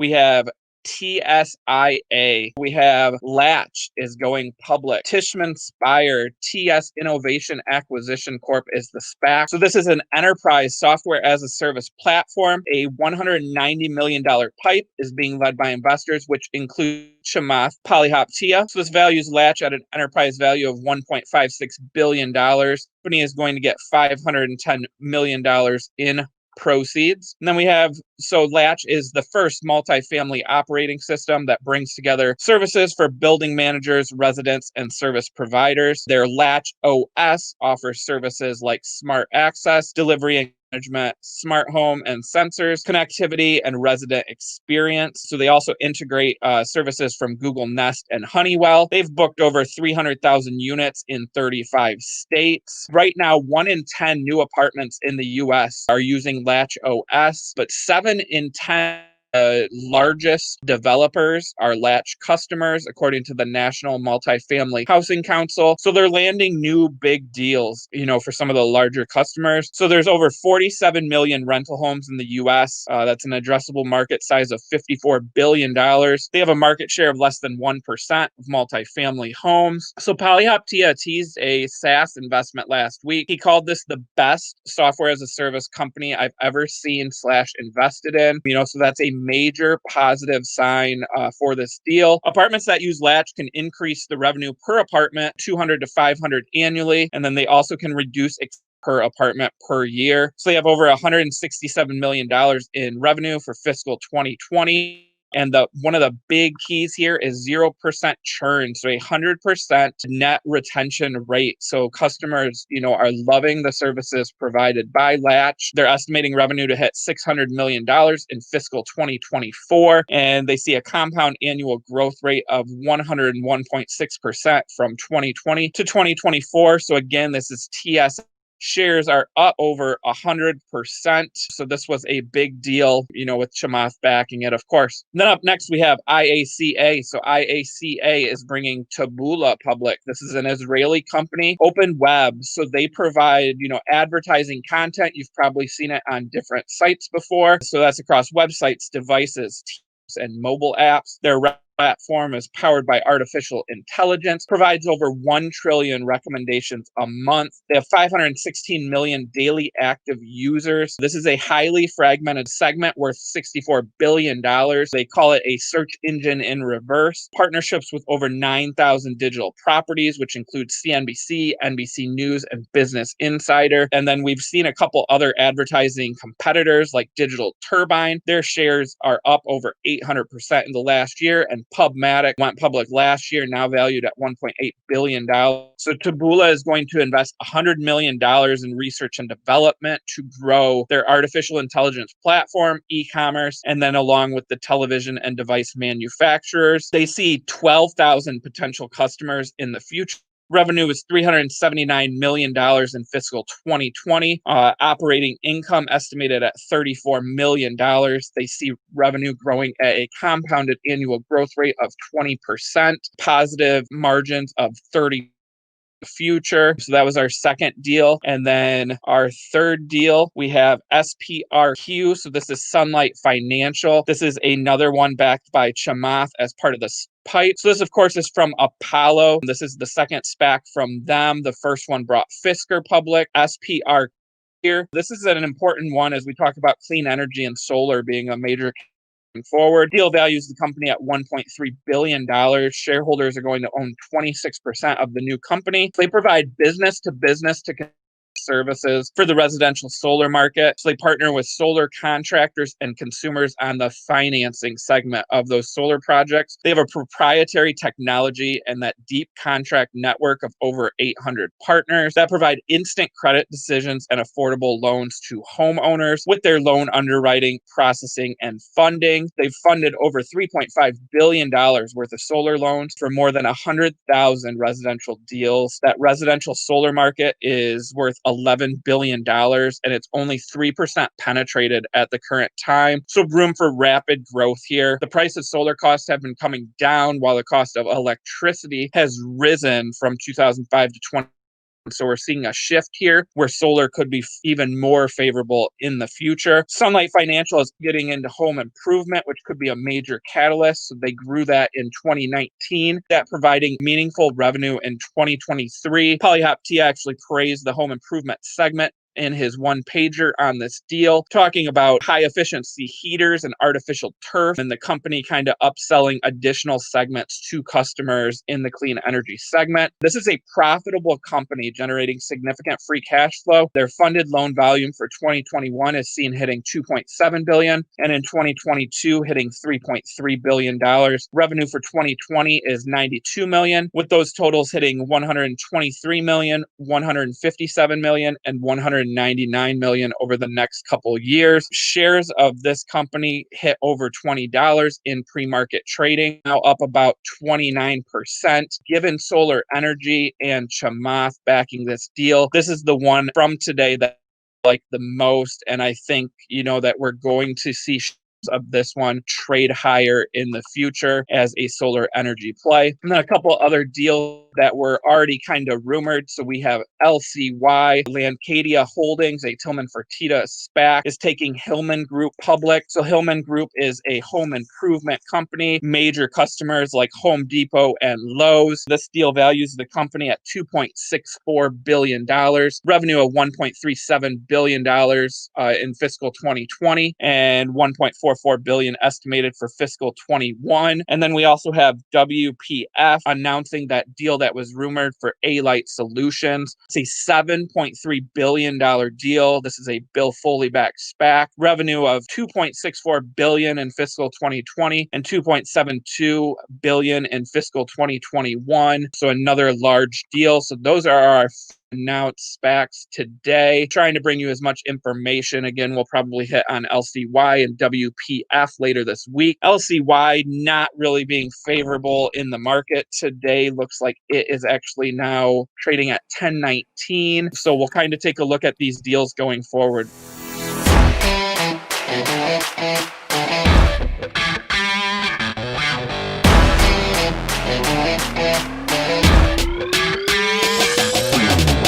We have TSIA. We have Latch is going public. Tishman Speyer, TS Innovation Acquisition Corp is the SPAC. So this is an enterprise software as a service platform. A $190 million pipe is being led by investors, which include Chamath Palihapitiya. So this values Latch at an enterprise value of $1.56 billion. The company is going to get $510 million in proceeds. And then we have, so Latch is the first multifamily operating system that brings together services for building managers, residents, and service providers. Their Latch OS offers services like smart access, delivery and management, smart home and sensors, connectivity, and resident experience. So they also integrate services from Google Nest and Honeywell. They've booked over 300,000 units in 35 states. Right now, 1 in 10 new apartments in the US are using Latch OS, but 7 in 10 largest developers are Latch customers, according to the National Multifamily Housing Council. So they're landing new big deals, for some of the larger customers. So there's over 47 million rental homes in the US. That's an addressable market size of $54 billion. They have a market share of less than 1% of multifamily homes. So Palihapitiya teased a SaaS investment last week. He called this the best software as a service company I've ever seen / invested in. So that's a major positive sign for this deal. Apartments that use Latch can increase the revenue per apartment 200 to 500 annually, and then they also can reduce per apartment per year. So they have over $167 million in revenue for fiscal 2020. And one of the big keys here is 0% churn, so 100% net retention rate. So customers, are loving the services provided by Latch. They're estimating revenue to hit $600 million in fiscal 2024, and they see a compound annual growth rate of 101.6% from 2020 to 2024. So again, this is TS. Shares are up over 100%. So this was a big deal, with Chamath backing it, of course. And then up next, we have IACA. So IACA is bringing Taboola public. This is an Israeli company, open web. So they provide, advertising content. You've probably seen it on different sites before. So that's across websites, devices, teams, and mobile apps. Their platform is powered by artificial intelligence, provides over 1 trillion recommendations a month. They have 516 million daily active users. This is a highly fragmented segment worth $64 billion. They call it a search engine in reverse. Partnerships with over 9,000 digital properties, which include CNBC, NBC News, and Business Insider. And then we've seen a couple other advertising competitors like Digital Turbine. Their shares are up over 800% in the last year, and PubMatic went public last year, now valued at $1.8 billion. So Taboola is going to invest $100 million in research and development to grow their artificial intelligence platform, e-commerce, and then along with the television and device manufacturers. They see 12,000 potential customers in the future. Revenue was $379 million in fiscal 2020. Operating income estimated at $34 million. They see revenue growing at a compounded annual growth rate of 20%, positive margins of 30% future. So that was our second deal. And then our third deal, we have SPRQ. So this is Sunlight Financial. This is another one backed by Chamath as part of the pipe. So this, of course, is from Apollo. This is the second SPAC from them. The first one brought Fisker public. SPRQ here. This is an important one as we talk about clean energy and solar being a major forward. Deal values the company at $1.3 billion. Shareholders are going to own 26% of the new company. They provide business to services for the residential solar market. So they partner with solar contractors and consumers on the financing segment of those solar projects. They have a proprietary technology and that deep contract network of over 800 partners that provide instant credit decisions and affordable loans to homeowners with their loan underwriting, processing, and funding. They've funded over $3.5 billion worth of solar loans for more than 100,000 residential deals. That residential solar market is worth $11 billion, and it's only 3% penetrated at the current time. So room for rapid growth here. The price of solar costs have been coming down while the cost of electricity has risen from 2005 to So we're seeing a shift here where solar could be even more favorable in the future. Sunlight Financial is getting into home improvement, which could be a major catalyst. So they grew that in 2019, that providing meaningful revenue in 2023. Palihapitiya actually praised the home improvement segment in his one pager on this deal, talking about high efficiency heaters and artificial turf, and the company kind of upselling additional segments to customers in the clean energy segment. This is a profitable company generating significant free cash flow. Their funded loan volume for 2021 is seen hitting $2.7 billion, and in 2022 hitting $3.3 billion. Revenue for 2020 is $92 million, with those totals hitting $123 million, $157 million, and $199 million over the next couple years. Shares of this company hit over $20 in pre-market trading, now up about 29%. Given solar energy and Chamath backing this deal, this is the one from today that I like the most, and I think that we're going to see of this one trade higher in the future as a solar energy play. And then a couple other deals that were already kind of rumored. So we have LCY, Landcadia Holdings, a Tillman Fertitta SPAC, is taking Hillman Group public. So Hillman Group is a home improvement company, major customers like Home Depot and Lowe's. This deal values the company at $2.64 billion, revenue of $1.37 billion in fiscal 2020, and $1.44 billion estimated for fiscal 21. And then we also have WPF announcing that deal that was rumored for A-Light Solutions. It's a $7.3 billion deal. This is a Bill Foley backed SPAC. Revenue of $2.64 billion in fiscal 2020 and $2.72 billion in fiscal 2021. So another large deal. So those are our announced SPACs today. Trying to bring you as much information. Again, we'll probably hit on LCY and WPF later this week. LCY not really being favorable in the market today. Looks like it is actually now trading at 10.19. So we'll kind of take a look at these deals going forward.